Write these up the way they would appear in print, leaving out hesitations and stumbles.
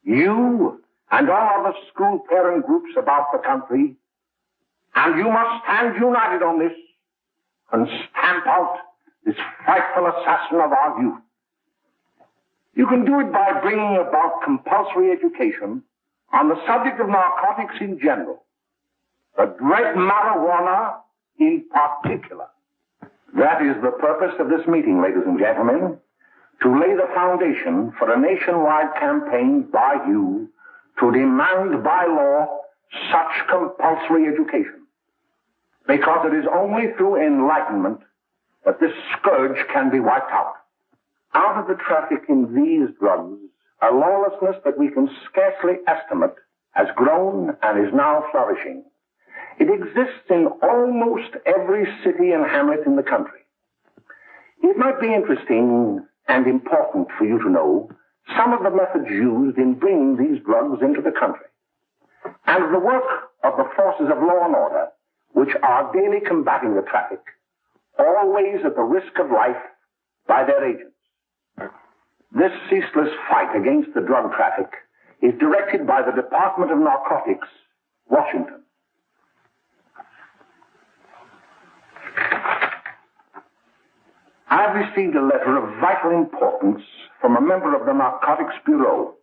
you and all other school parent groups about the country, and you must stand united on this and stamp out this frightful assassin of our youth. You can do it by bringing about compulsory education on the subject of narcotics in general, the dread marijuana in particular. That is the purpose of this meeting, ladies and gentlemen, to lay the foundation for a nationwide campaign by you to demand by law such compulsory education. Because it is only through enlightenment that this scourge can be wiped out. Out of the traffic in these drugs, a lawlessness that we can scarcely estimate has grown and is now flourishing. It exists in almost every city and hamlet in the country. It might be interesting and important for you to know some of the methods used in bringing these drugs into the country, and the work of the forces of law and order, which are daily combating the traffic, always at the risk of life by their agents. This ceaseless fight against the drug traffic is directed by the Department of Narcotics, Washington. I've received a letter of vital importance from a member of the Narcotics Bureau.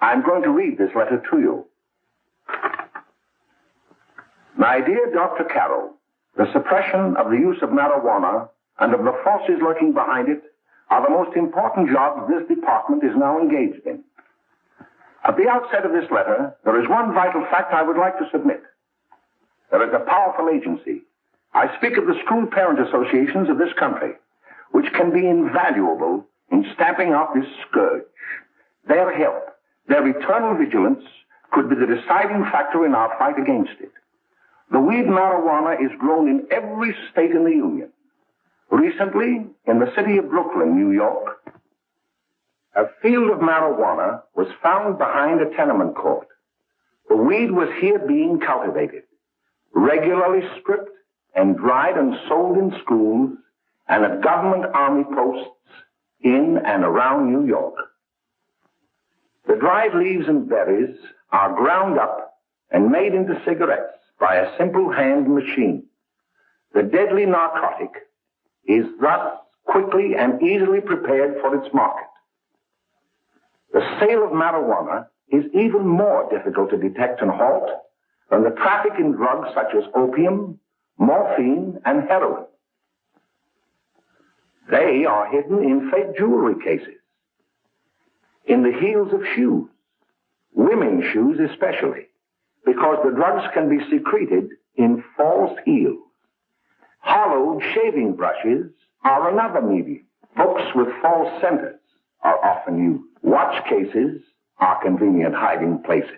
I'm going to read this letter to you. My dear Dr. Carroll, the suppression of the use of marijuana and of the forces lurking behind it are the most important jobs this department is now engaged in. At the outset of this letter, there is one vital fact I would like to submit. There is a powerful agency. I speak of the school parent associations of this country, which can be invaluable in stamping out this scourge. Their help, their eternal vigilance, could be the deciding factor in our fight against it. The weed marijuana is grown in every state in the Union. Recently, in the city of Brooklyn, New York, a field of marijuana was found behind a tenement court. The weed was here being cultivated, regularly stripped and dried and sold in schools and at government army posts in and around New York. The dried leaves and berries are ground up and made into cigarettes by a simple hand machine. The deadly narcotic is thus quickly and easily prepared for its market. The sale of marijuana is even more difficult to detect and halt than the traffic in drugs such as opium, morphine, and heroin. They are hidden in fake jewelry cases, in the heels of shoes, women's shoes especially, because the drugs can be secreted in false heels. Hollowed shaving brushes are another medium. Books with false centers are often used. Watch cases are convenient hiding places.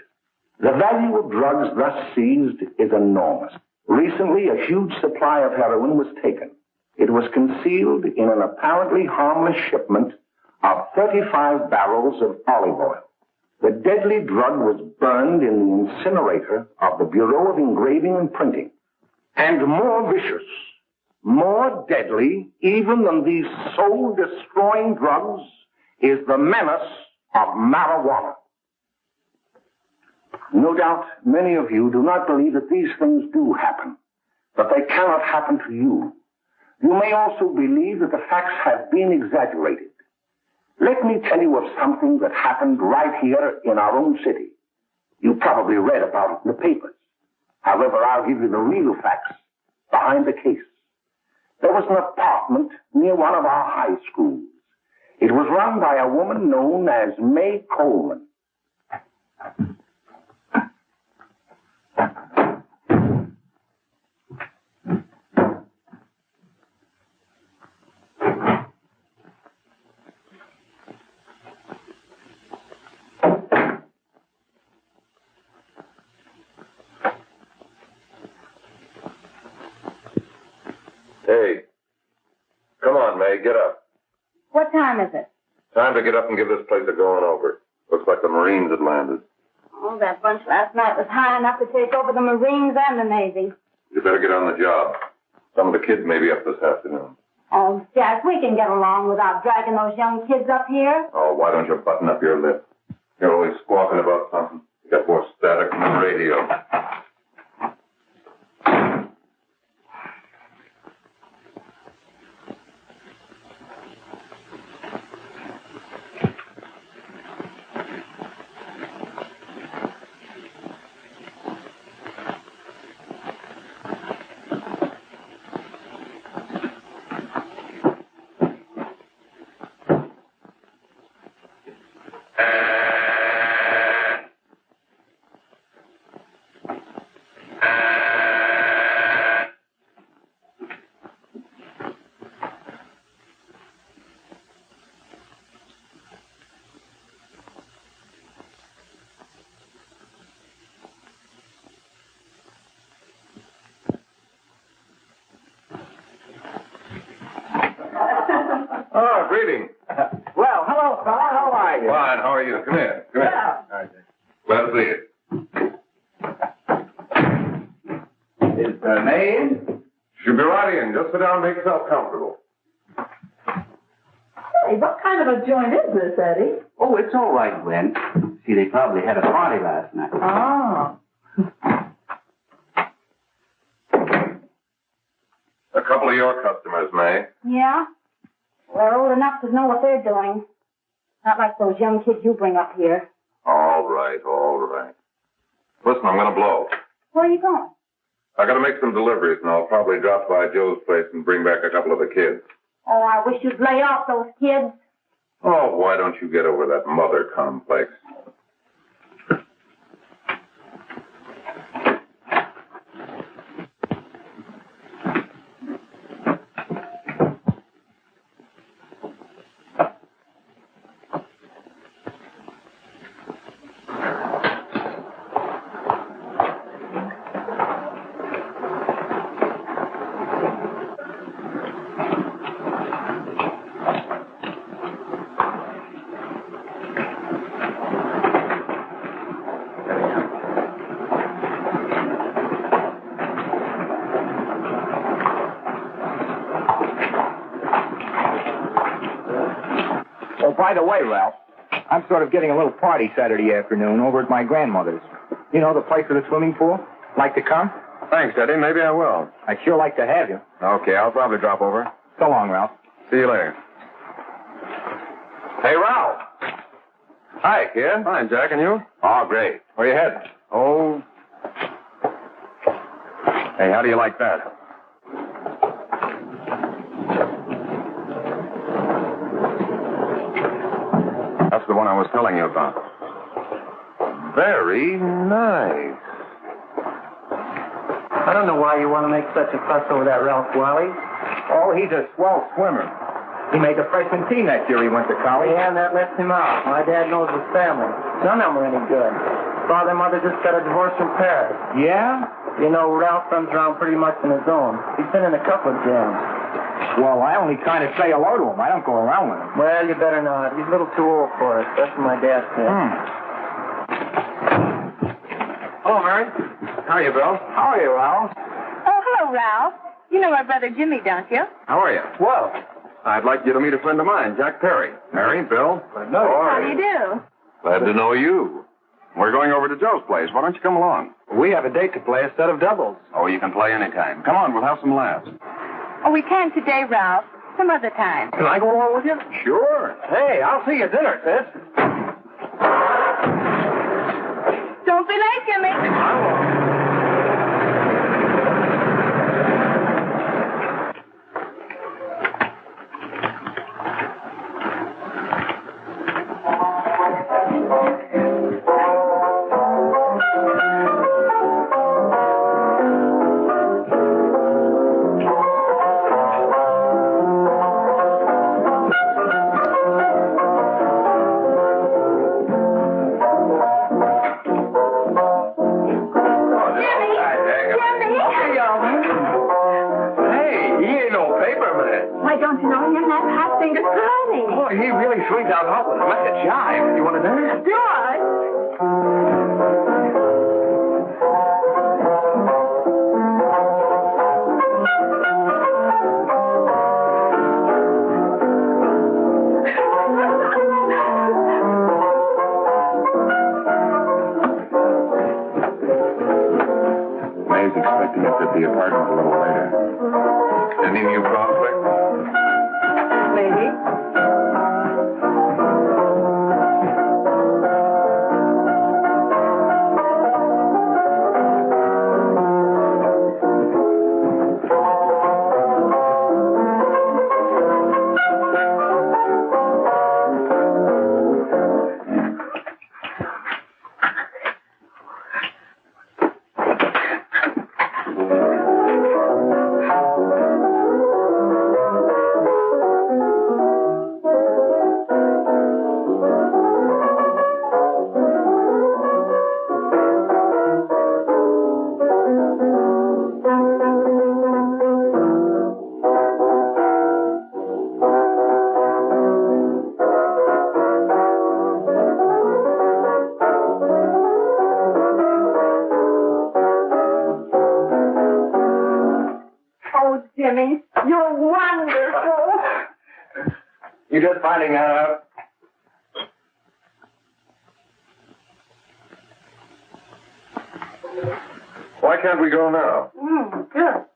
The value of drugs thus seized is enormous. Recently, a huge supply of heroin was taken. It was concealed in an apparently harmless shipment of 35 barrels of olive oil. The deadly drug was burned in the incinerator of the Bureau of Engraving and Printing. And more vicious, more deadly, even than these soul-destroying drugs, is the menace of marijuana. No doubt many of you do not believe that these things do happen, but they cannot happen to you. You may also believe that the facts have been exaggerated. Let me tell you of something that happened right here in our own city. You probably read about it in the papers. However, I'll give you the real facts behind the case. There was an apartment near one of our high schools. It was run by a woman known as May Coleman. Hey, come on, May, get up. What time is it? Time to get up and give this place a going over. Looks like the Marines had landed. Oh, that bunch last night was high enough to take over the Marines and the Navy. You better get on the job. Some of the kids may be up this afternoon. Oh, Jack, we can get along without dragging those young kids up here. Oh, why don't you button up your lip? You're always squawking about something. You got more static than the radio. Oh, greetings. Well, hello, fella. How are you? Fine, how are you? Come here. Come here. Yeah. All right. Glad to see you. Is May in? She'll be right in. Just sit down and make yourself comfortable. Hey, what kind of a joint is this, Eddie? Oh, it's all right, Gwen. See, they probably had a party last night. Oh. A couple of your customers, May. Yeah? They're old enough to know what they're doing. Not like those young kids you bring up here. All right, all right. Listen, I'm going to blow. Where are you going? I got to make some deliveries, and I'll probably drop by Joe's place and bring back a couple of the kids. Oh, I wish you'd lay off those kids. Oh, why don't you get over that mother complex? Oh, by the way, Ralph, I'm sort of getting a little party Saturday afternoon over at my grandmother's. You know, the place with the swimming pool? Like to come? Thanks, Eddie. Maybe I will. I'd sure like to have you. Okay, I'll probably drop over. So long, Ralph. See you later. Hey, Ralph. Hi, kid. Fine, Jack, and you? Oh, great. Where you heading? Oh. Hey, how do you like that? That's the one I was telling you about. Very nice. I don't know why you want to make such a fuss over that Ralph Wally. Oh, he's a swell swimmer. He made the freshman team that year he went to college. Yeah, and that lets him out. My dad knows his family. None of them are any good. Father and mother just got a divorce from Paris. Yeah? You know, Ralph runs around pretty much on his own. He's been in a couple of jams. Well, I only kind of say hello to him. I don't go around with him. Well, you better not. He's a little too old for it. That's what my dad said. Hello, Mary. How are you, Bill? How are you, Ralph? Oh, hello, Ralph. You know my brother Jimmy, don't you? How are you? Well, I'd like you to meet a friend of mine, Jack Perry. Mary, Bill. no. How do you do? Glad to know you. We're going over to Joe's place. Why don't you come along? We have a date to play a set of doubles. Oh, you can play anytime. Come on, we'll have some laughs. Oh, we can't today, Ralph. Some other time. Can I go along with you? Sure. Hey, I'll see you at dinner, sis. Don't be late, Jimmy. Don't you know him? That hot finger Curly. Boy, he really swings out hot with like a jive. You want to dance? Do I? like to get to the apartment a little later. Any new prospects? Maybe. Jimmy, you're wonderful. You just finding that out? Why can't we go now? Sure.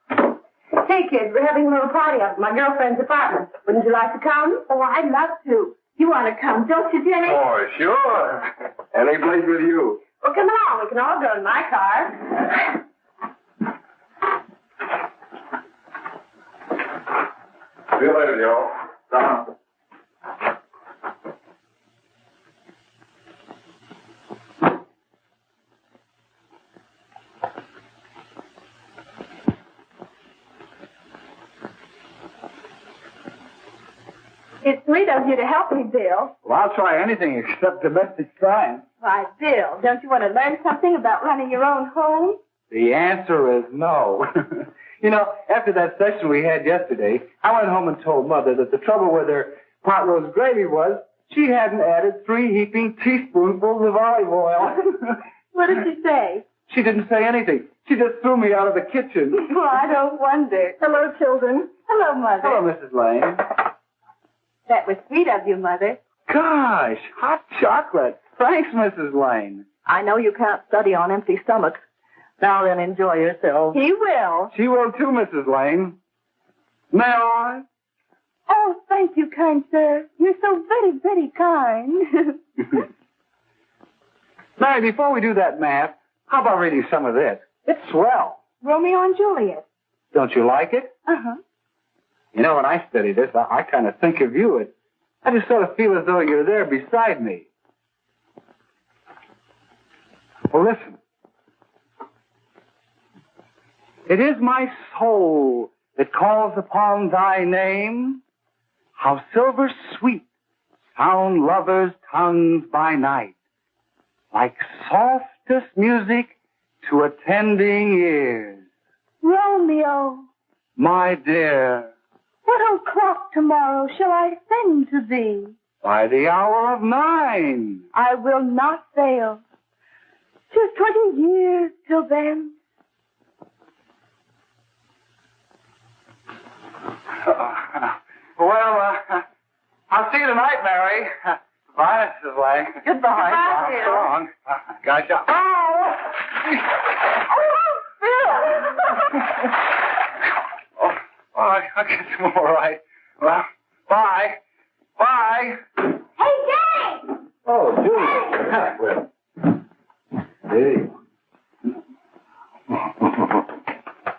Hey, kids, we're having a little party up at my girlfriend's apartment. Wouldn't you like to come? Oh, I'd love to. You want to come, don't you, Jimmy? Oh, sure. Any place with you. Well, come along. We can all go in my car. See you later, Joe. It's sweet of you to help me, Bill. Well, I'll try anything except domestic crime. Why, Bill, don't you want to learn something about running your own home? The answer is no. You know, after that session we had yesterday, I went home and told Mother that the trouble with her pot roast gravy was she hadn't added 3 heaping teaspoonfuls of olive oil. What did she say? She didn't say anything. She just threw me out of the kitchen. Well, I don't wonder. Hello, children. Hello, Mother. Hello, Mrs. Lane. That was sweet of you, Mother. Gosh, hot chocolate. Thanks, Mrs. Lane. I know you can't study on empty stomachs. Now then, enjoy yourself. He will. She will too, Mrs. Lane. May I? Oh, thank you, kind sir. You're so very, very kind. Mary, before we do that math, how about reading some of this? It's swell. Romeo and Juliet. Don't you like it? Uh-huh. You know, when I study this, I kind of think of you. I just sort of feel as though you're there beside me. Well, listen. It is my soul that calls upon thy name. How silver sweet sound lovers' tongues by night, like softest music to attending ears. Romeo, My dear, what o'clock tomorrow shall I send to thee? by the hour of 9. I will not fail. 'Tis 20 years till then. I'll see you tonight, Mary. Bye, Mrs. Lang. Goodbye, So Bill. long. Gotcha. Oh! I'll get some more, right? Well, bye. Bye. Hey, Jay! Oh, Julie. Hey.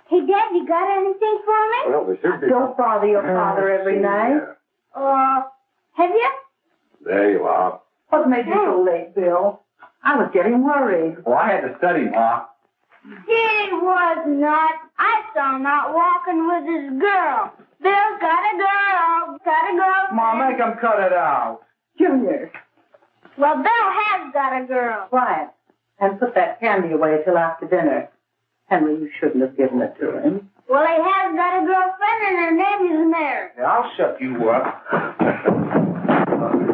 Hey, Dad, you got anything for me? Well, there should be. Don't bother your father every night. Have you? There you are. What made you so late, Bill? I was getting worried. Well, I had to study, Ma. He was not. I saw him out walking with his girl. Bill's got a girl. Got a girl. Ma, make him cut it out. Junior, Well, Bill has got a girl. quiet. And put that candy away till after dinner. Henry, you shouldn't have given it to him. Well, he has got a girlfriend, and her name is Mary. Yeah, I'll shut you up.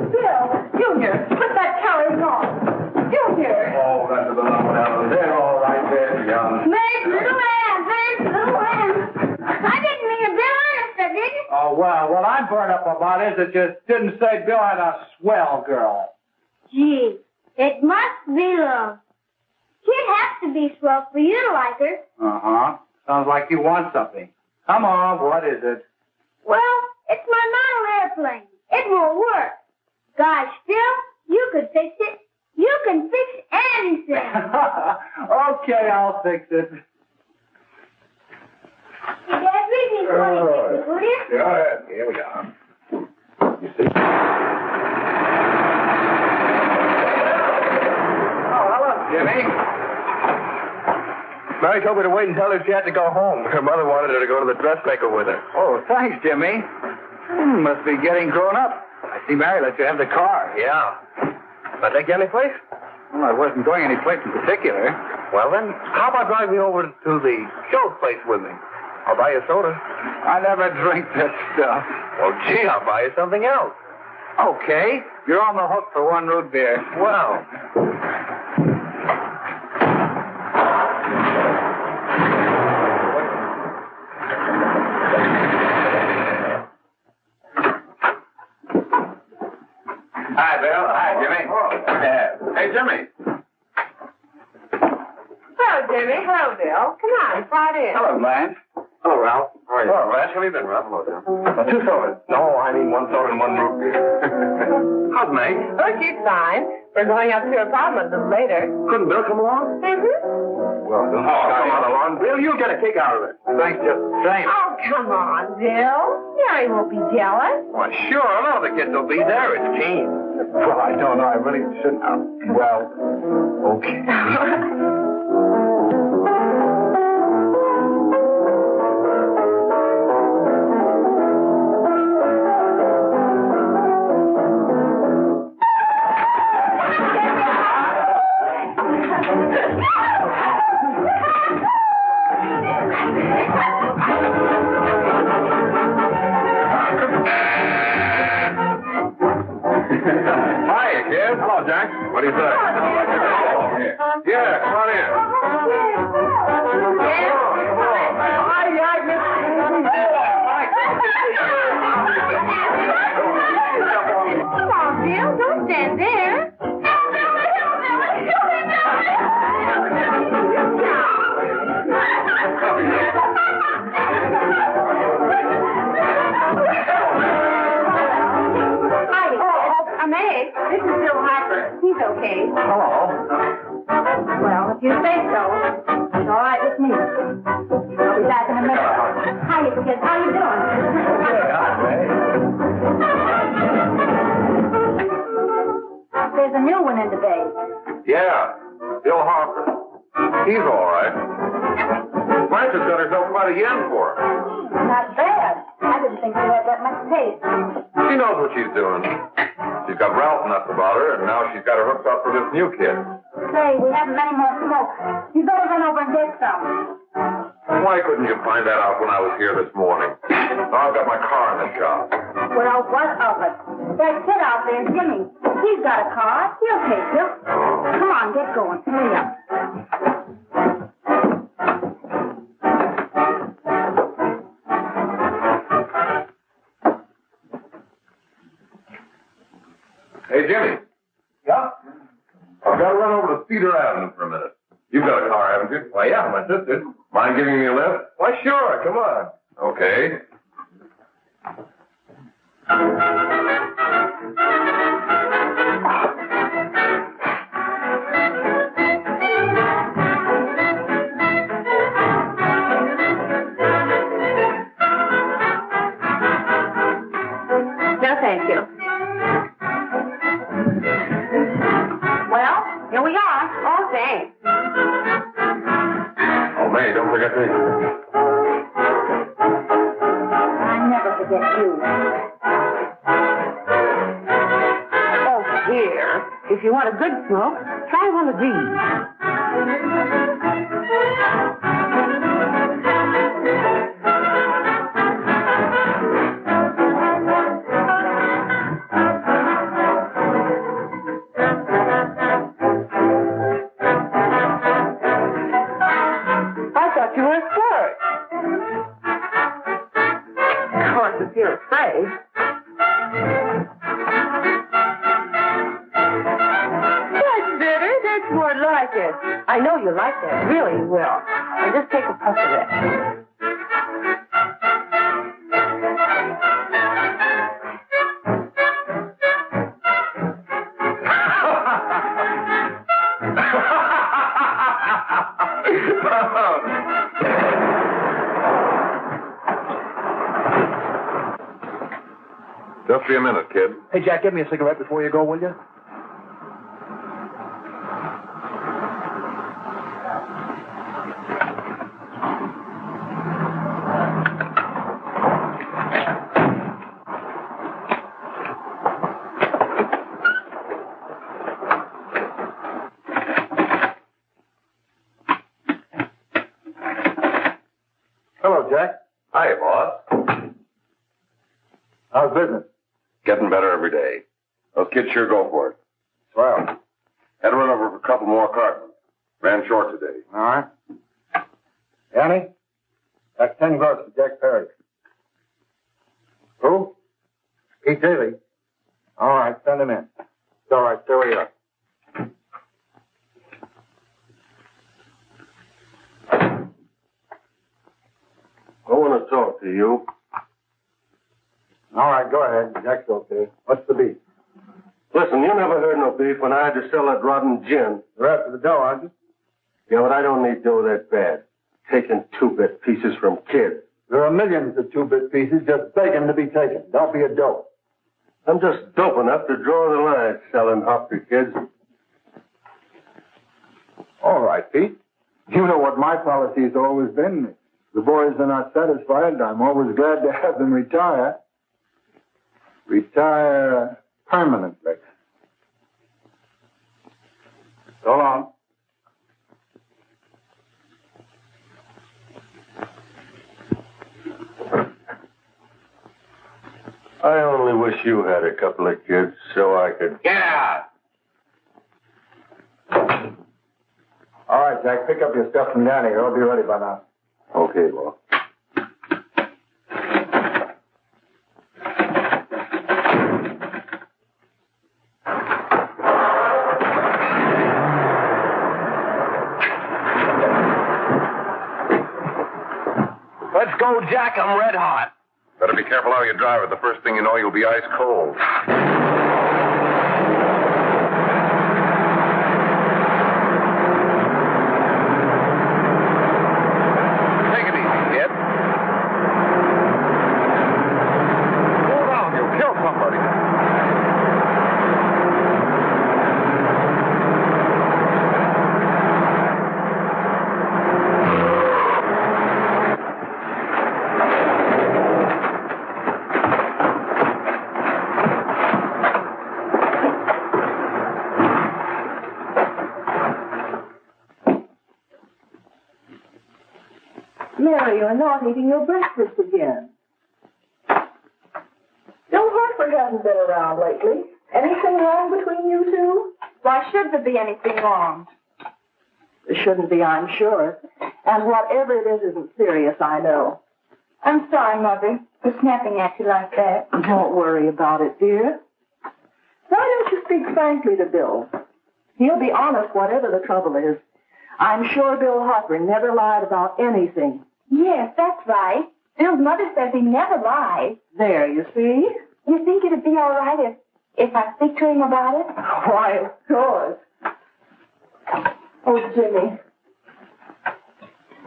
Bill, Junior, put that carriage on. Junior. Oh, that's the number down there. All right there, young. Mary's little lamb. Mary's little lamb. I didn't mean to Bill honest, I didn't. Oh, well, what I'm burned up about is it just didn't say Bill had a swell girl. Gee, it must be love. She'd have to be swell for you to like her. Uh-huh. Sounds like you want something. Come on, what is it? Well, it's my model airplane. It won't work. Gosh, Phil, you could fix it. You can fix anything. Okay, I'll fix it. Dad, read me before you fix it, will you? Yeah, here we are. You see? Oh, hello, Jimmy. Mary told me to wait and tell her she had to go home. Her mother wanted her to go to the dressmaker with her. Oh, thanks, Jimmy. Must be getting grown up. I see Mary let you have the car. Yeah. I take you any place? Well, I wasn't going any place in particular. Well, then, how about driving me over to the show place with me? I'll buy you a soda. I never drink that stuff. Well, gee, I'll buy you something else. Okay. You're on the hook for one root beer. Well. Hi, Bill. Hi, Jimmy. Hey, Jimmy. Hello, Jimmy. Hello, Bill. Come on, slide in. Hello, Blanche. Hello, Ralph. How are you? Hello, Ralph. How have you been, Ralph? Hello, Jim. 2 sodas. No, I mean 1 soda and 1 root beer. How's May? Oh, she's fine. We're going up to her apartment a little later. Couldn't Bill come along? Well, don't come on along. Bill, you'll get a kick out of it. Thanks just the same. Oh, come on, Bill. Mary won't be jealous. Why, sure. None of the kids will be there. It's Keen. Well, I don't know. I really shouldn't. Well, okay. Hiya, kid. Hello, Jack. What do you say? Yeah, come on in. Come on, Bill. Don't stand there. Meg, this is Bill Harper. He's okay. Hello. Well, if you say so, it's all right with me. I'll be back in a minute. Hi, kids. How you doing? There's a new one in the bay. Yeah, Bill Harper. He's all right. Blanche has got herself quite a yen for him. Not bad. I didn't think she had that much taste. She knows what she's doing. She's got Ralph nuts about her, and now she's got her hooked up for this new kid. Say, we haven't any more smoke. You better run over and get some. Why couldn't you find that out when I was here this morning? Now I've got my car in the shop. Well, what of it? That kid out there, Jimmy. He's got a car. He'll take you. Come on, get going. Hurry up. Hey, Jimmy. Yeah? I've got to run over to Cedar Avenue for a minute. You've got a car, haven't you? Why, yeah, my sister. Mind giving me a lift? Why, sure. Come on. Okay. No, thank you. Well, here we are. Oh, thanks. Oh, May, don't forget me. I never forget you. Oh, here. If you want a good smoke, try one of these. I thought you were a sport. Of course, if you're afraid. That's better. That's more like it. I know you like that. Really, you will. Now just take a puff of that. Just be a minute, kid. Hey, Jack, give me a cigarette before you go, will you? Hello, Jack. Hi, boss. How's business? Getting better every day. Those kids sure go for it. Swell. Had to run over for a couple more cartons. Ran short today. All right. Annie, that's 10 gross for Jack Perry. Who? Pete Daly. All right, send him in. It's all right, stay where you are. I want to talk to you. All right, go ahead. Jack's okay. What's the beef? Listen, you never heard no beef when I had to sell that rotten gin. You're after the dough, aren't you? Yeah, but I don't need dough that bad. Taking two-bit pieces from kids. There are millions of two-bit pieces just begging to be taken. Don't be a dope. I'm just dope enough to draw the line selling hop to kids. All right, Pete. You know what my policy has always been. If the boys are not satisfied, I'm always glad to have them retire. Retire permanently. So long. I only wish you had a couple of kids so I could... Get out! All right, Jack, pick up your stuff from down here. I'll be ready by now. Okay, well. Let's go, Jack. I'm red hot. Better be careful how you drive it. The first thing you know, you'll be ice cold. Take it easy, kid. Slow down. You'll kill somebody. Mary, you're not eating your breakfast again. Bill Hartford hasn't been around lately. Anything wrong between you two? Why should there be anything wrong? There shouldn't be, I'm sure. And whatever it is isn't serious, I know. I'm sorry, Mother, for snapping at you like that. Don't worry about it, dear. Why don't you speak frankly to Bill? He'll be honest whatever the trouble is. I'm sure Bill Hartford never lied about anything. Yes, that's right. Bill's mother says he never lies. There, you see? You think it'd be all right if I speak to him about it? Why, of course. Oh, Jimmy.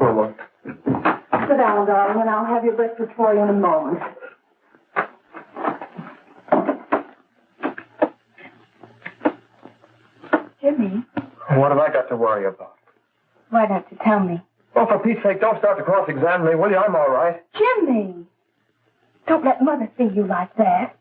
Oh, Sit down, darling, and I'll have your breakfast for you in a moment. Jimmy, what have I got to worry about? why don't you tell me? Oh, for Pete's sake, don't start to cross-examine me, will you? I'm all right. Jimmy! Don't let Mother see you like that.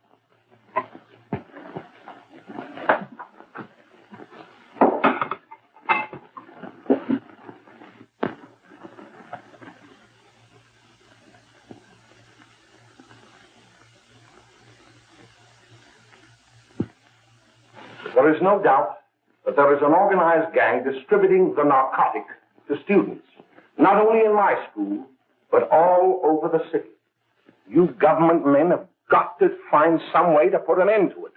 There is no doubt that there is an organized gang distributing the narcotic to students, not only in my school, but all over the city. You government men have got to find some way to put an end to it.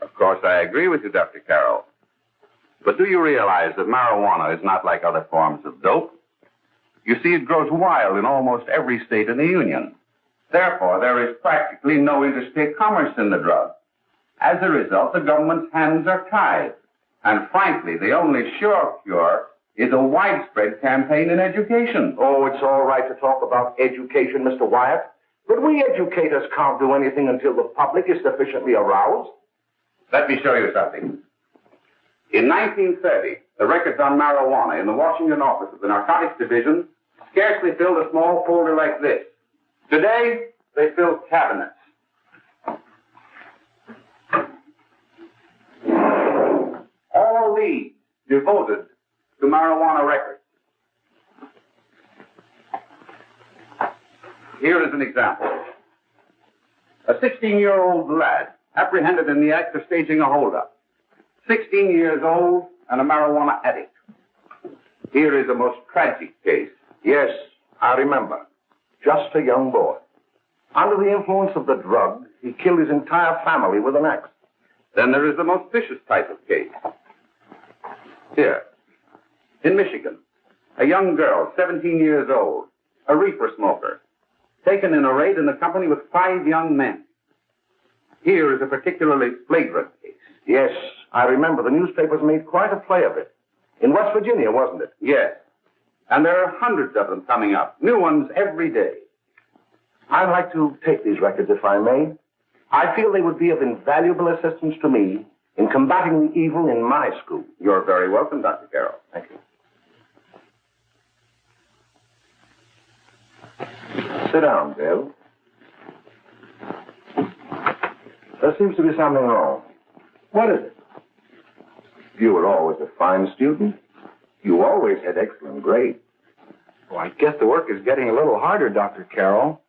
Of course, I agree with you, Dr. Carroll. But do you realize that marijuana is not like other forms of dope? You see, it grows wild in almost every state in the Union. Therefore, there is practically no interstate commerce in the drug. As a result, the government's hands are tied. And frankly, the only sure cure is a widespread campaign in education. Oh, it's all right to talk about education, Mr. Wyatt. But we educators can't do anything until the public is sufficiently aroused. Let me show you something. In 1930, the records on marijuana in the Washington office of the Narcotics Division scarcely filled a small folder like this. Today, they fill cabinets. All these devoted to marijuana records. Here is an example. A 16-year-old lad apprehended in the act of staging a holdup. 16 years old and a marijuana addict. Here is a most tragic case. Yes, I remember. Just a young boy. Under the influence of the drug, he killed his entire family with an axe. Then there is the most vicious type of case. Here, in Michigan, a young girl, 17 years old, a reefer smoker, taken in a raid in the company with 5 young men. Here is a particularly flagrant case. Yes, I remember. The newspapers made quite a play of it. In West Virginia, wasn't it? Yes. And there are hundreds of them coming up, new ones every day. I'd like to take these records, if I may. I feel they would be of invaluable assistance to me in combating the evil in my school. You're very welcome, Dr. Carroll. Thank you. Sit down, Bill. There seems to be something wrong. What is it? You were always a fine student. You always had excellent grades. Well, I guess the work is getting a little harder, Dr. Carroll.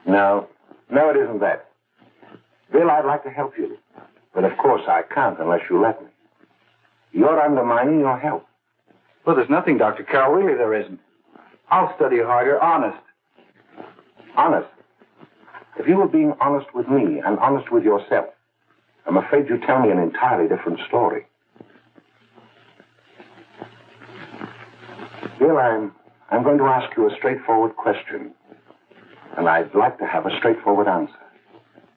No, it isn't that. Bill, I'd like to help you. But of course I can't unless you let me. You're undermining your health. Well, there's nothing, Dr. Carroll. Really, there isn't. I'll study harder, honest. Honest? If you were being honest with me and honest with yourself, I'm afraid you'd tell me an entirely different story. Bill, I'm going to ask you a straightforward question. And I'd like to have a straightforward answer.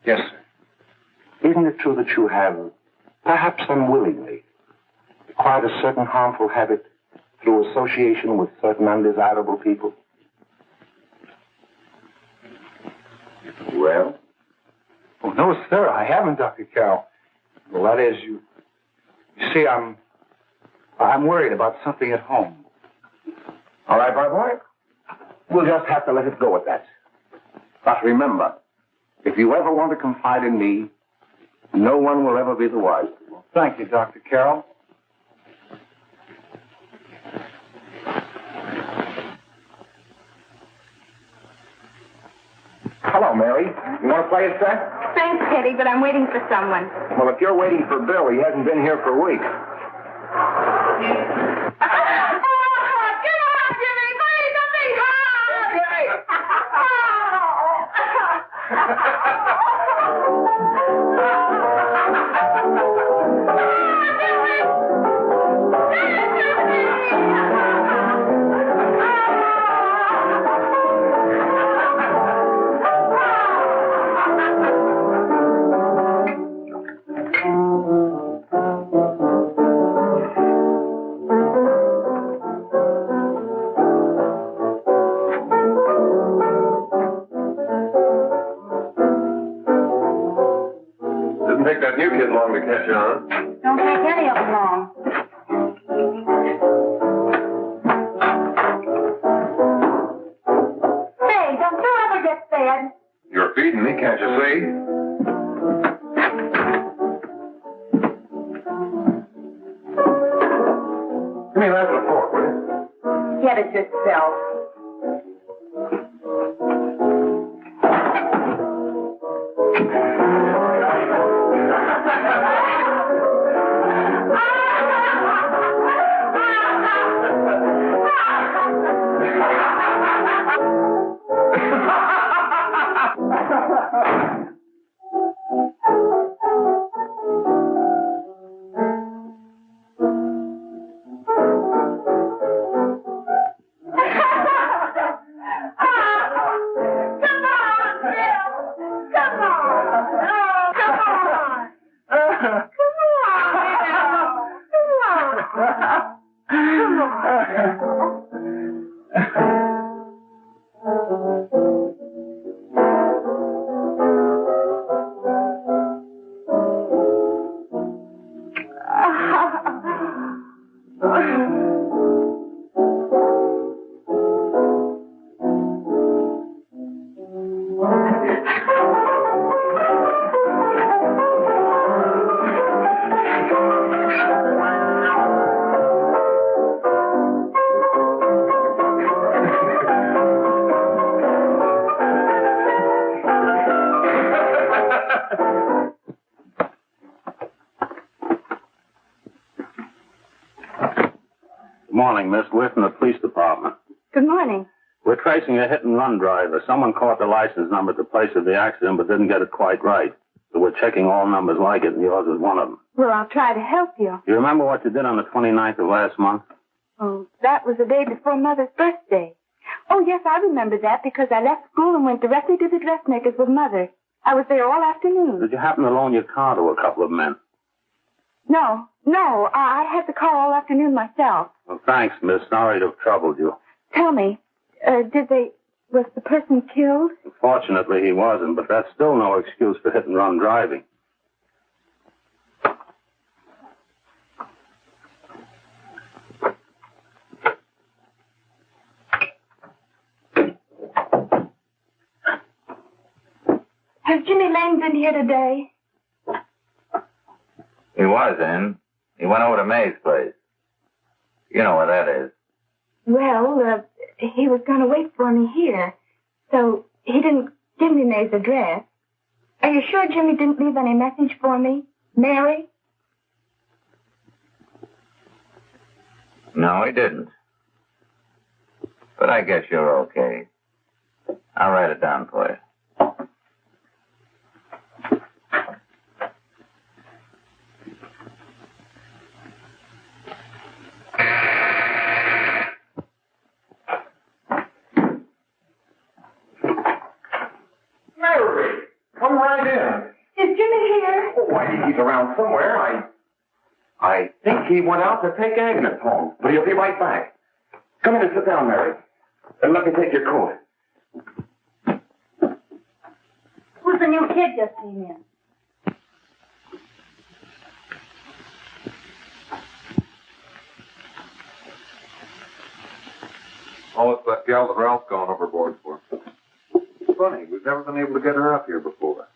Yes, sir. Isn't it true that you have, perhaps unwillingly, acquired a certain harmful habit through association with certain undesirable people? Well? Oh, no, sir, I haven't, Dr. Carroll. Well, that is, you see, I'm worried about something at home. All right, my boy. We'll just have to let it go at that. But remember, if you ever want to confide in me, no one will ever be the wiser. Well, thank you, Dr. Carroll. Hello, Mary. You want to play a set? Thanks, Teddy, but I'm waiting for someone. Well, if you're waiting for Bill, he hasn't been here for weeks. Didn't take that new kid long to catch on. Don't take any of them long. Say, don't you ever get fed? You're feeding me, can't you see? Give me that with a fork, will you? Get it yourself. Morning, Miss. We're from the police department. Good morning. We're tracing a hit-and-run driver. Someone caught the license number at the place of the accident but didn't get it quite right. So we're checking all numbers like it, and yours is one of them. Well, I'll try to help you. You remember what you did on the 29th of last month? Oh, that was the day before Mother's birthday. Oh, yes, I remember that because I left school and went directly to the dressmaker's with Mother. I was there all afternoon. Did you happen to loan your car to a couple of men? No, I had the car all afternoon myself. Well, thanks, miss. Sorry to have troubled you. Tell me, was the person killed? Fortunately, he wasn't, but that's still no excuse for hit-and-run driving. Has Jimmy Lane been here today? He was in. He went over to May's place. You know where that is. Well, he was going to wait for me here, so he didn't give me May's address. Are you sure Jimmy didn't leave any message for me? Mary? No, he didn't. But I guess you're okay. I'll write it down for you. Mary, come right in. Is Jimmy here? Oh, why, he's around somewhere. I think he went out to take Agnes home, but he'll be right back. Come in and sit down, Mary. And let me take your coat. Who's the new kid just came in? Oh, it's that gal that Ralph's gone overboard for. Funny, we've never been able to get her up here before.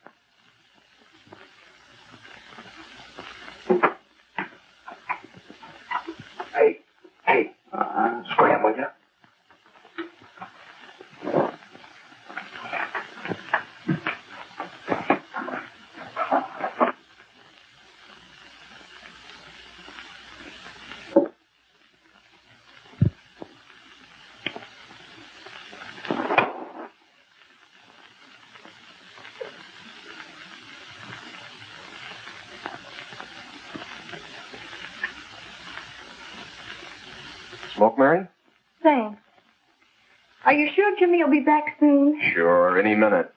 Hey, scram, will you? Smoke, Mary? Thanks. Are you sure Jimmy will be back soon? Sure, any minute.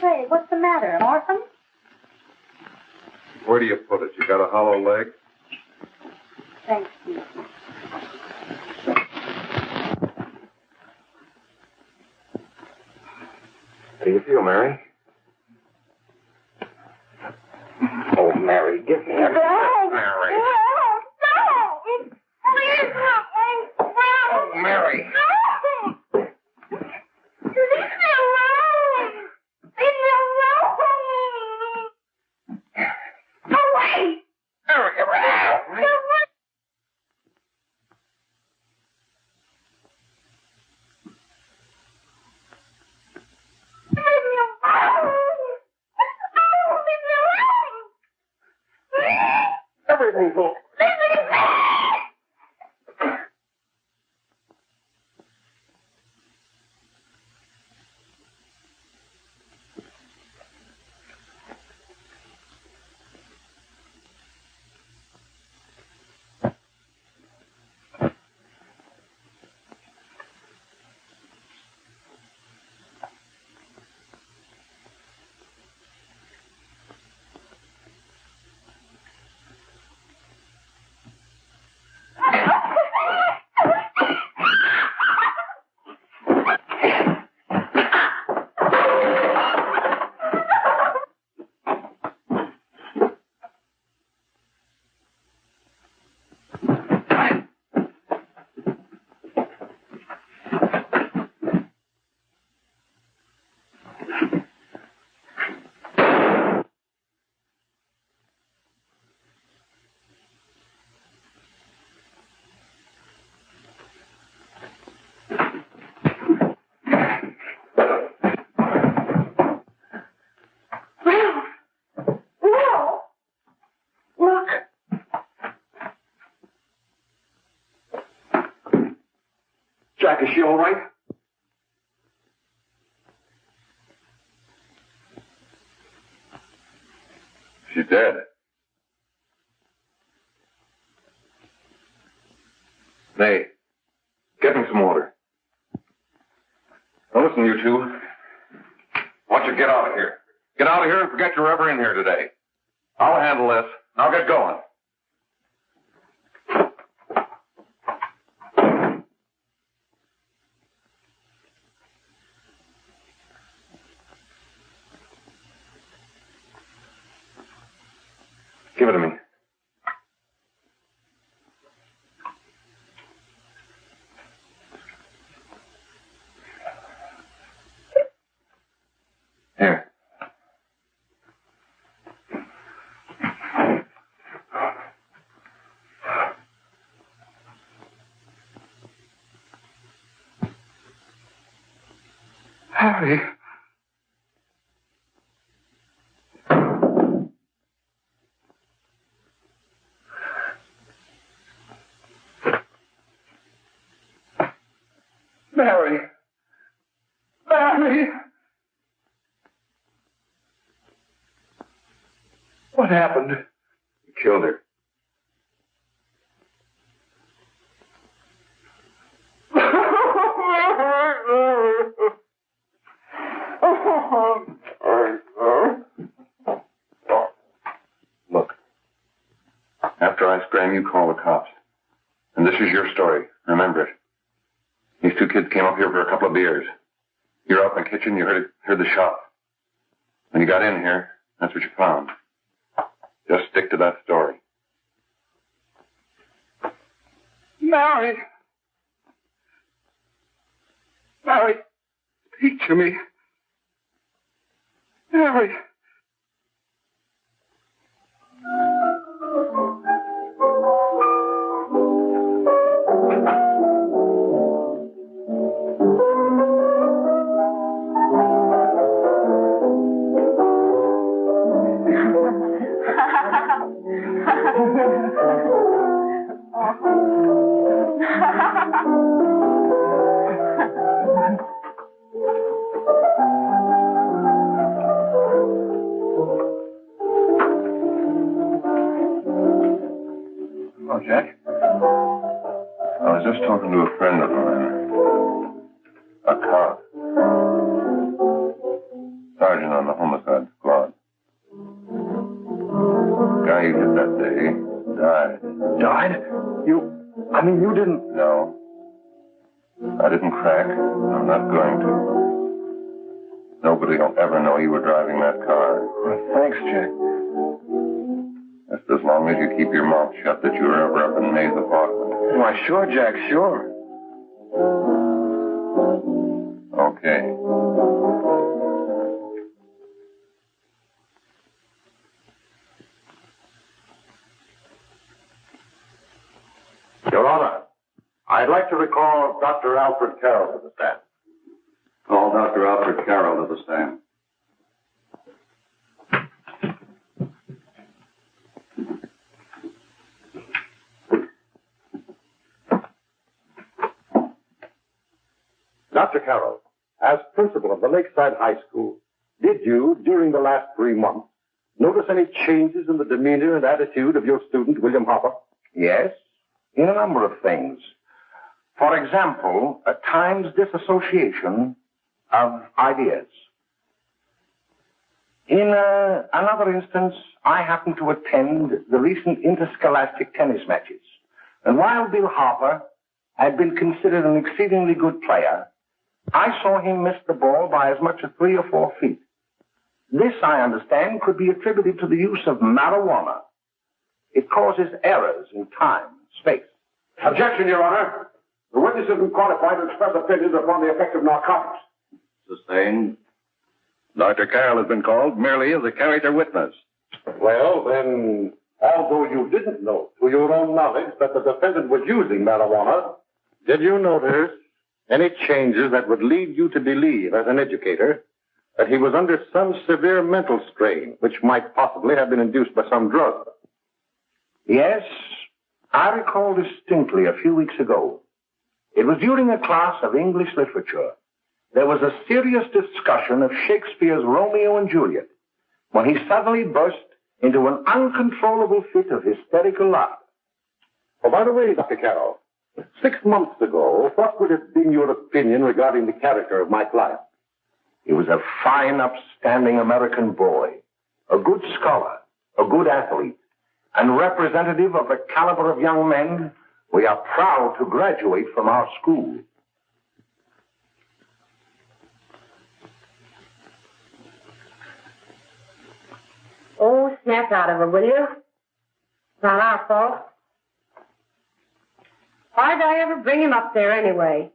Say, what's the matter? An orphan? Where do you put it? You got a hollow leg? Thanks, Steve. How do you feel, Mary? Oh, Mary, give me a... Mary. Please help me. Oh, Mary. Leave me alone. Leave me alone. Away. Mary, get out. Everything's all... Jack, is she all right? She's dead. Nay, get me some water. Now listen, you two. I want you to get out of here. Get out of here and forget you're ever in here today. I'll handle this. I'll get going. Give it to me. Here. Harry. Mary. Mary. What happened? You killed her. Look. After I scram, you call the cops. And this is your story. Remember it. These two kids came up here for a couple of beers. You're out in the kitchen, you heard the shot. When you got in here, that's what you found. Just stick to that story. Mary. Mary, speak to me. Mary. Hello, Jack. I was just talking to a friend of mine. A cop. Sergeant on the homicide squad. The guy you hit that day died. Died? You didn't... No. I didn't crack. I'm not going to. Nobody will ever know you were driving that car. Well, thanks, Jack. Just as long as you keep your mouth shut that you were ever up in May's apartment. Why, sure, Jack, sure. Okay. Your Honor, I'd like to recall Dr. Alfred Carroll to the stand. Call Dr. Alfred Carroll to the stand. Dr. Carroll, as principal of the Lakeside High School, did you, during the last 3 months, notice any changes in the demeanor and attitude of your student, William Hopper? Yes, in a number of things. For example, at times disassociation of ideas. In another instance, I happened to attend the recent interscholastic tennis matches. And while Bill Harper had been considered an exceedingly good player, I saw him miss the ball by as much as 3 or 4 feet. This, I understand, could be attributed to the use of marijuana. It causes errors in time and space. Objection, Your Honor. The witness isn't qualified to express opinions upon the effect of narcotics. Sustained. Dr. Carroll has been called merely as a character witness. Well, then, although you didn't know to your own knowledge that the defendant was using marijuana, did you notice any changes that would lead you to believe, as an educator, that he was under some severe mental strain, which might possibly have been induced by some drug? Yes, I recall distinctly a few weeks ago. It was during a class of English literature. There was a serious discussion of Shakespeare's Romeo and Juliet when he suddenly burst into an uncontrollable fit of hysterical laughter. Oh, by the way, Dr. Carroll, 6 months ago, what would have been your opinion regarding the character of my client? He was a fine, upstanding American boy, a good scholar, a good athlete, and representative of the caliber of young men we are proud to graduate from our school. Oh, snap out of it, will you? Not our fault. Why'd I ever bring him up there anyway?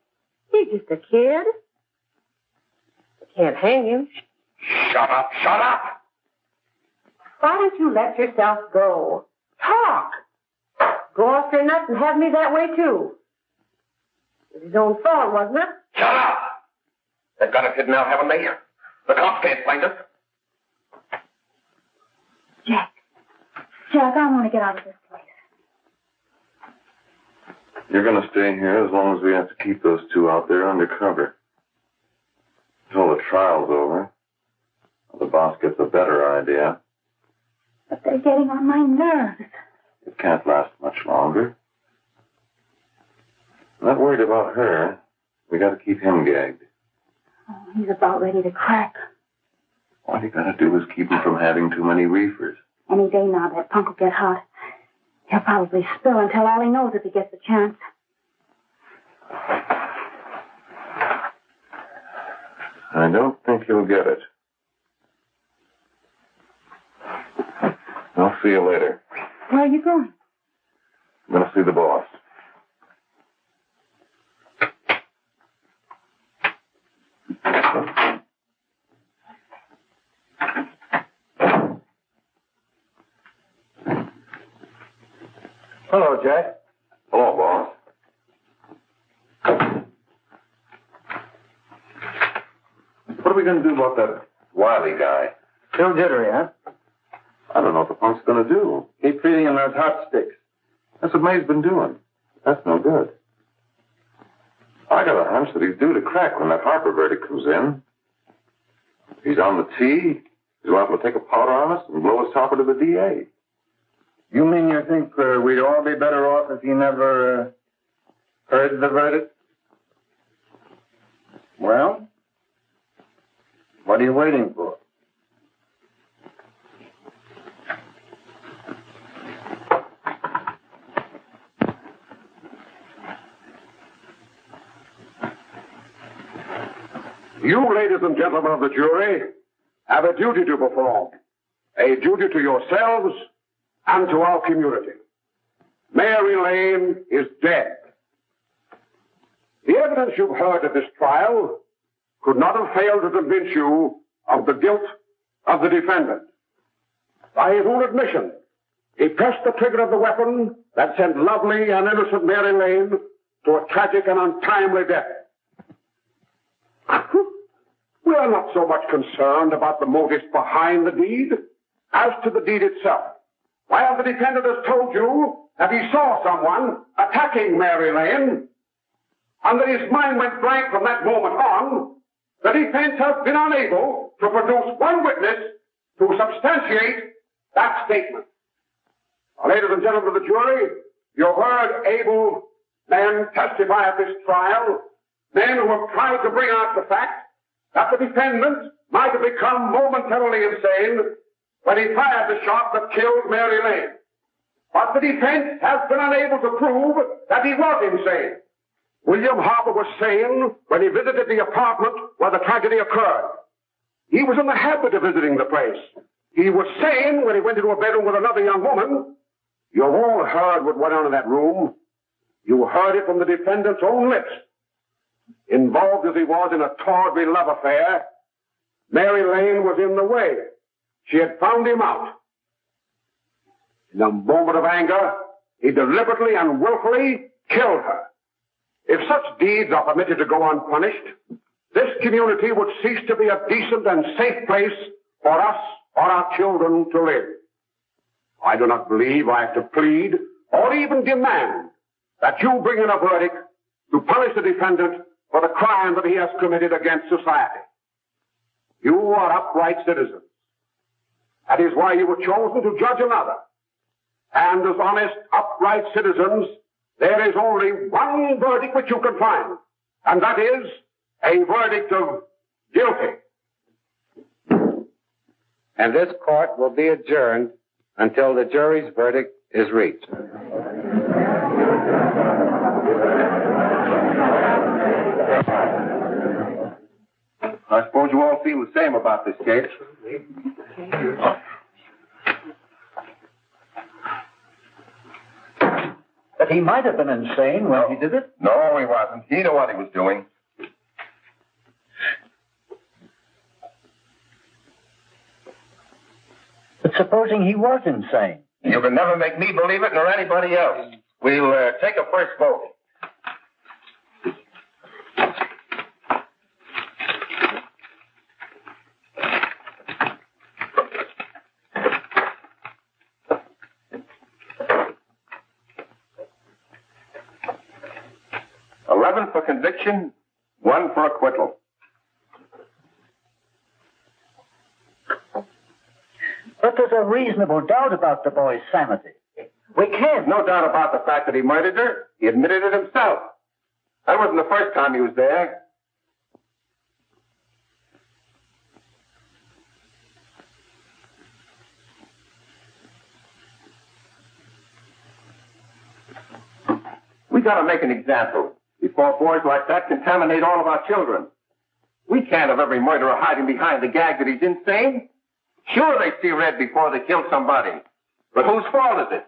He's just a kid. I can't hang him. Shut up, shut up! Why don't you let yourself go? Talk! Go off your nuts and have me that way, too. It was his own fault, wasn't it? Shut up! They've got us hidden out, haven't they? The cops can't find us. Jack, I want to get out of this place. You're going to stay here as long as we have to keep those two out there undercover. Until the trial's over. The boss gets a better idea. But they're getting on my nerves. It can't last much longer. I'm not worried about her. We got to keep him gagged. Oh, he's about ready to crack. All you got to do is keep him from having too many reefers. Any day now, that punk will get hot. He'll probably spill and tell all he knows if he gets a chance. I don't think he'll get it. I'll see you later. Where are you going? I'm going to see the boss. Hello, Jack. Hello, boss. What are we going to do about that Wiley guy? Still jittery, huh? I don't know what the punk's going to do. Keep feeding him those hot sticks. That's what May's been doing. That's no good. I got a hunch that he's due to crack when that Harper verdict comes in. He's on the tee. He's liable to take a powder on us and blow us topper to the DA. You mean you think we'd all be better off if he never heard the verdict? Well, what are you waiting for? You, ladies and gentlemen of the jury, have a duty to perform. A duty to yourselves and to our community. Mary Lane is dead. The evidence you've heard at this trial could not have failed to convince you of the guilt of the defendant. By his own admission, he pressed the trigger of the weapon that sent lovely and innocent Mary Lane to a tragic and untimely death. We are not so much concerned about the motives behind the deed as to the deed itself. While the defendant has told you that he saw someone attacking Mary Lane, and that his mind went blank from that moment on, the defense has been unable to produce one witness to substantiate that statement. Now, ladies and gentlemen of the jury, you've heard able men testify at this trial, men who have tried to bring out the fact that the defendant might have become momentarily insane when he fired the shot that killed Mary Lane. But the defense has been unable to prove that he was insane. William Harper was sane when he visited the apartment where the tragedy occurred. He was in the habit of visiting the place. He was sane when he went into a bedroom with another young woman. You've all heard what went on in that room. You heard it from the defendant's own lips. Involved as he was in a tawdry love affair, Mary Lane was in the way. She had found him out. In a moment of anger, he deliberately and willfully killed her. If such deeds are permitted to go unpunished, this community would cease to be a decent and safe place for us or our children to live. I do not believe I have to plead or even demand that you bring in a verdict to punish the defendant for the crime that he has committed against society. You are upright citizens. That is why you were chosen to judge another. And as honest, upright citizens, there is only one verdict which you can find, and that is a verdict of guilty. And this court will be adjourned until the jury's verdict is reached. I suppose you all feel the same about this case. But he might have been insane when he did it. No, he wasn't. He knew what he was doing. But supposing he was insane? You can never make me believe it nor anybody else. We'll take a first vote. For conviction, 1 for acquittal. But there's a reasonable doubt about the boy's sanity. We can't. No doubt about the fact that he murdered her. He admitted it himself. That wasn't the first time he was there. We got to make an example before boys like that contaminate all of our children. We can't have every murderer hiding behind the gag that he's insane. Sure, they see red before they kill somebody. But whose fault is it?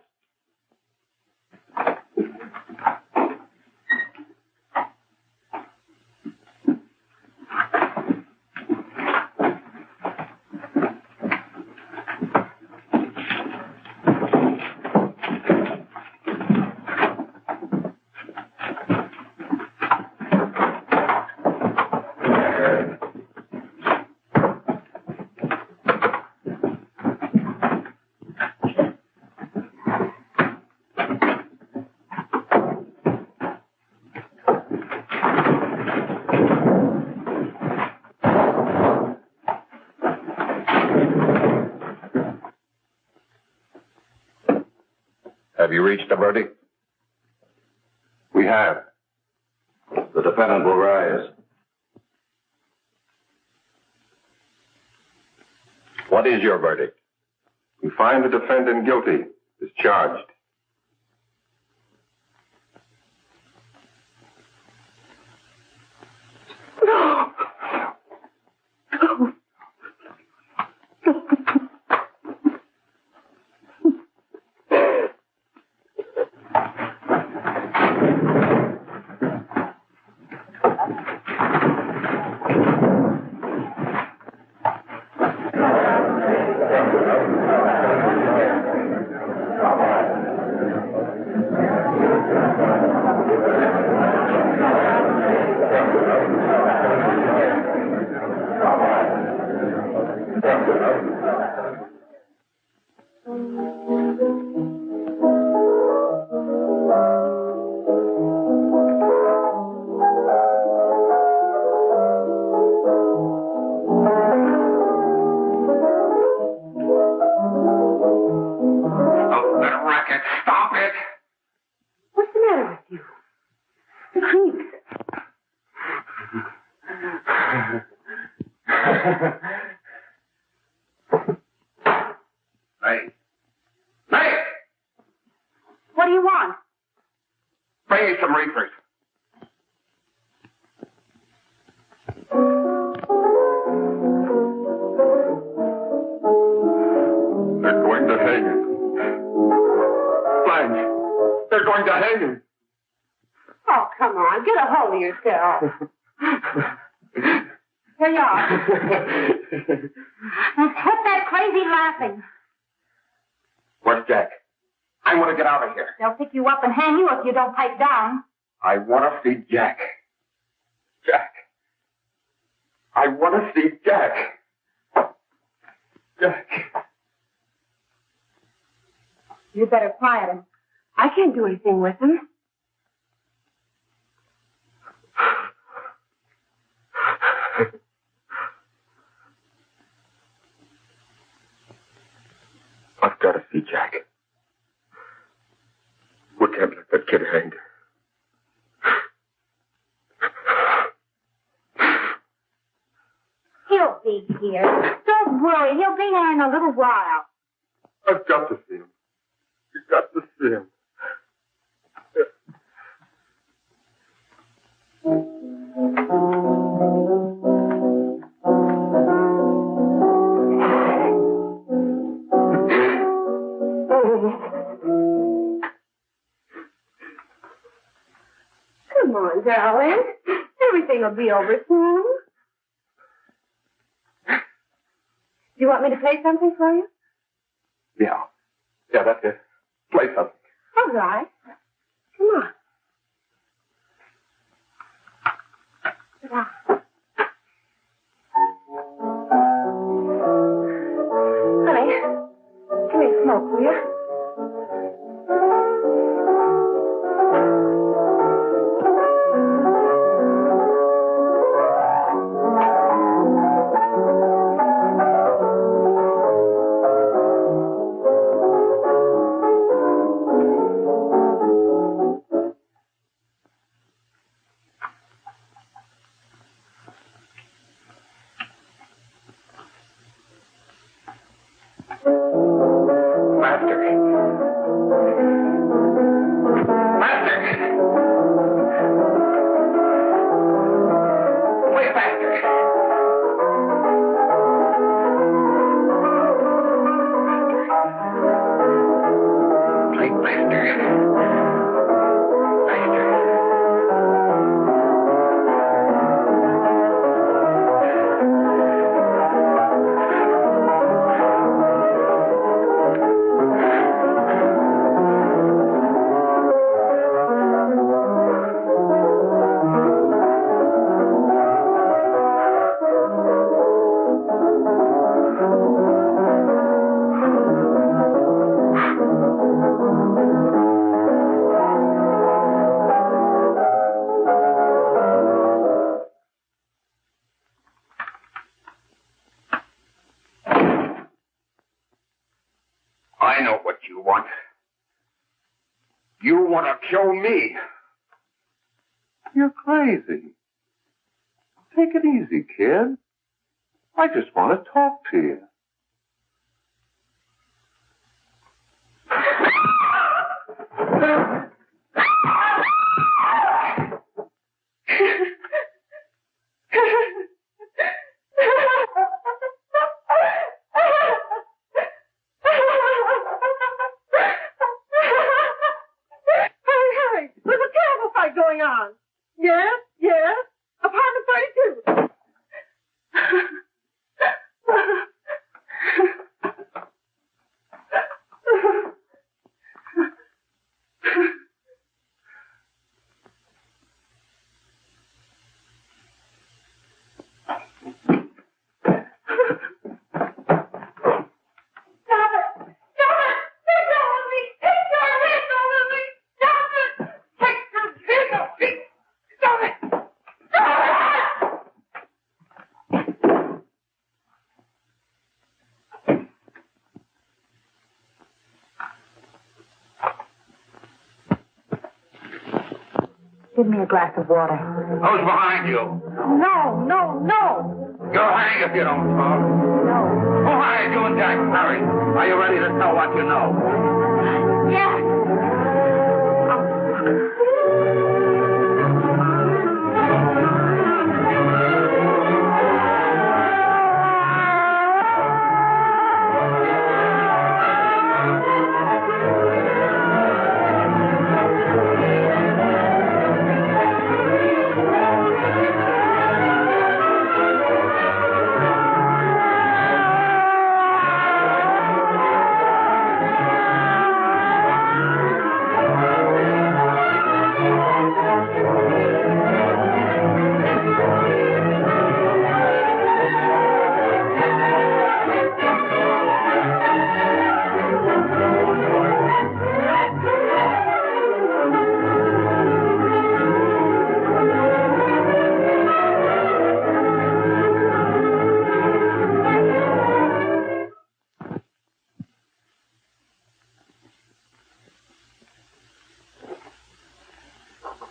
Have you reached a verdict? We have. The defendant will rise. What is your verdict? We find the defendant guilty, as charged. Stop it! What's the matter with you? The creeps. May! May! What do you want? Bring me some reefers. They're going to hang him. Blanche, they're going to hang him. Oh, come on. Get a hold of yourself. Here you are. Now, quit that crazy laughing. Where's Jack? I want to get out of here. They'll pick you up and hang you if you don't pipe down. I want to see Jack. Jack. I want to see Jack. Jack. You'd better quiet him. I can't do anything with him. I've got to see Jack. We can't let that kid hang. He'll be here. Don't worry. He'll be here in a little while. I've got to see him. You've got to see him. Come on, darling. Everything will be over soon. Do you want me to play something for you? Yeah. Yeah, that's it. Play something. All right. Come on. Sit down. Honey, give me a smoke, will you? I know what you want. You want to kill me. You're crazy. Take it easy, kid. I just want to talk to you. Going on. Yes, yes. Apartment 32. Give me a glass of water. Who's behind you? No, no, no. You'll hang if you don't talk. No. Who hired you and Jack? Hurry. Are you ready to tell what you know? Jack.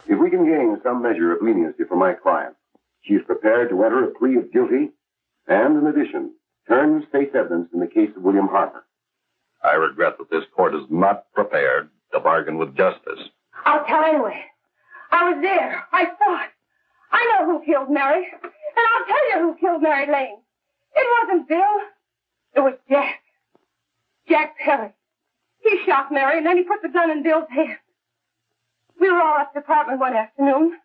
If we can gain some measure of leniency for my client, she is prepared to enter a plea of guilty and, in addition, turn state's evidence in the case of William Harper. I regret that this court is not prepared to bargain with justice. I'll tell anyway. I was there. I saw it. I know who killed Mary. And I'll tell you who killed Mary Lane. It wasn't Bill. It was Jack. Jack Perry. He shot Mary and then he put the gun in Bill's hand. We were all at the apartment one afternoon.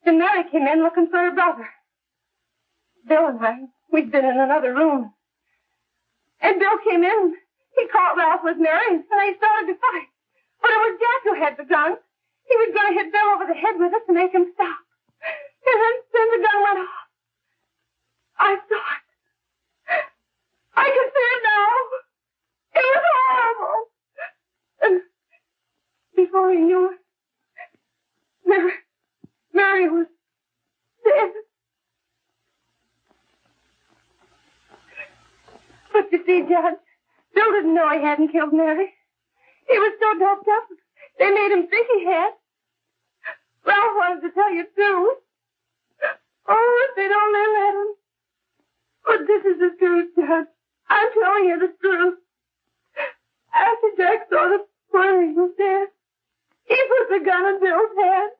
Then Mary came in looking for her brother. Bill and I, we'd been in another room. And Bill came in. He caught Ralph with Mary and they started to fight. But it was Jack who had the gun. He was going to hit Bill over the head with it to make him stop. And then the gun went off. I saw it. I can see it now. It was horrible. And before he knew it, Mary was dead. But you see, Judge, Bill didn't know he hadn't killed Mary. He was so doped up, they made him think he had. Ralph wanted to tell you, too. Oh, if they'd only let him. But this is the truth, Judge. I'm telling you the truth. After Jack saw the boy he was dead, he put the gun in Bill's hand.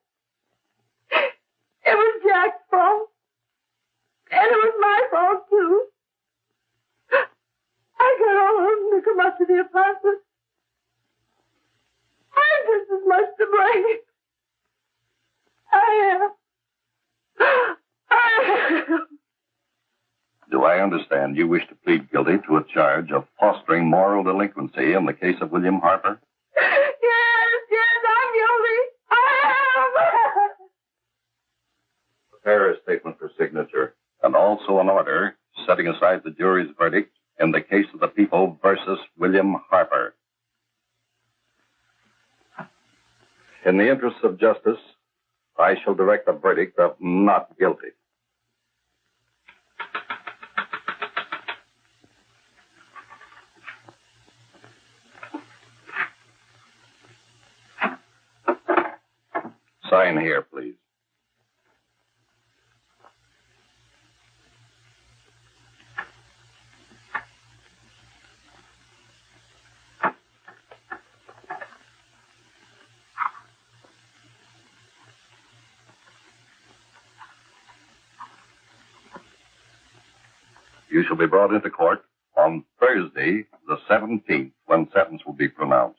It was Jack's fault. And it was my fault, too. I got all of them to come up to the apartment. I'm just as much to blame. I am. Do I understand you wish to plead guilty to a charge of fostering moral delinquency in the case of William Harper? Yes, I'm guilty. I am. Prepare a statement for signature, and also an order setting aside the jury's verdict in the case of the people versus William Harper. In the interests of justice, I shall direct a verdict of not guilty. Sign here, please. You shall be brought into court on Thursday, the 17th, when sentence will be pronounced.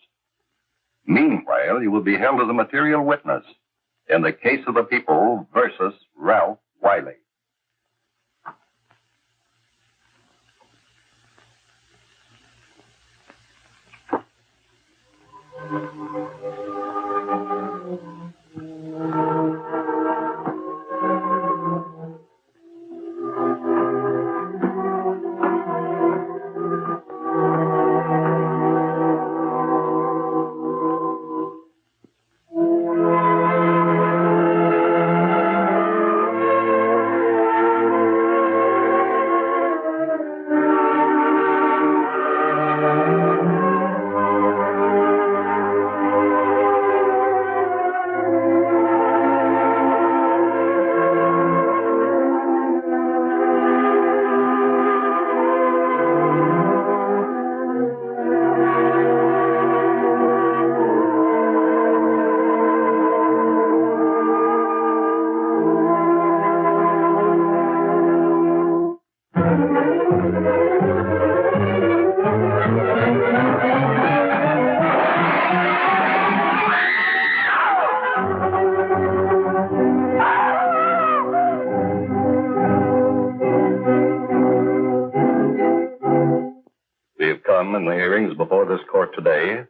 Meanwhile, you will be held as a material witness in the case of the people versus Ralph Wiley. We've come in the hearings before this court today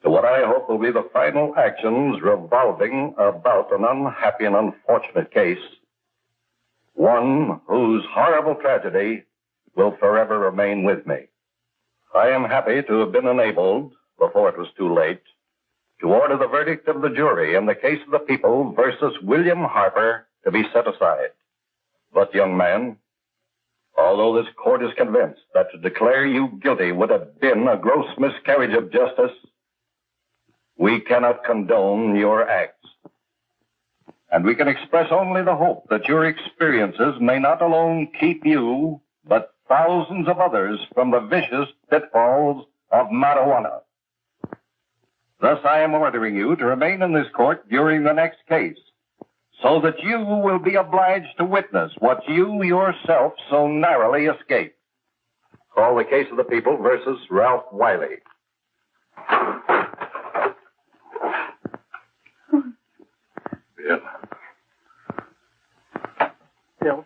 to what I hope will be the final actions revolving about an unhappy and unfortunate case, one whose horrible tragedy will forever remain with me. I am happy to have been enabled, before it was too late, to order the verdict of the jury in the case of the people versus William Harper to be set aside. But, young man, although this court is convinced that to declare you guilty would have been a gross miscarriage of justice, we cannot condone your acts. And we can express only the hope that your experiences may not alone keep you, but thousands of others from the vicious pitfalls of marijuana. Thus, I am ordering you to remain in this court during the next case, so that you will be obliged to witness what you yourself so narrowly escaped. Call the case of the people versus Ralph Wiley. Bill. Bill.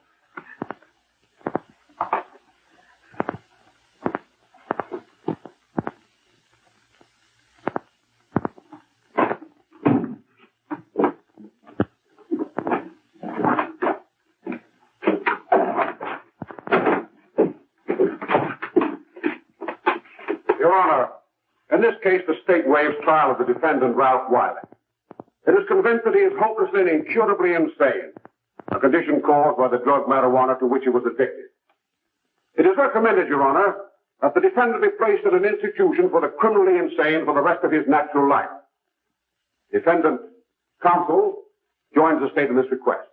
Your Honor, in this case, the state waives trial of the defendant, Ralph Wiley. It is convinced that he is hopelessly and incurably insane, a condition caused by the drug marijuana to which he was addicted. It is recommended, Your Honor, that the defendant be placed in an institution for the criminally insane for the rest of his natural life. Defendant counsel joins the state in this request.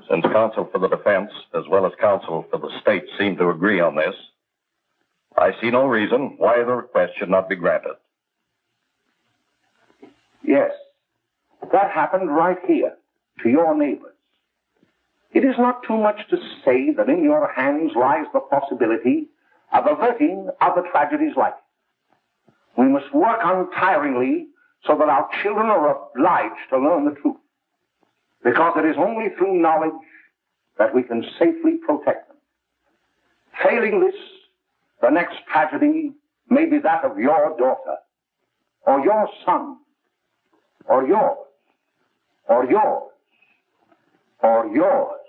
Since counsel for the defense, as well as counsel for the state, seem to agree on this, I see no reason why the request should not be granted. Yes, that happened right here, to your neighbors. It is not too much to say that in your hands lies the possibility of averting other tragedies like it. We must work untiringly so that our children are obliged to learn the truth, because it is only through knowledge that we can safely protect them. Failing this, the next tragedy may be that of your daughter, or your son, or yours, or yours, or yours.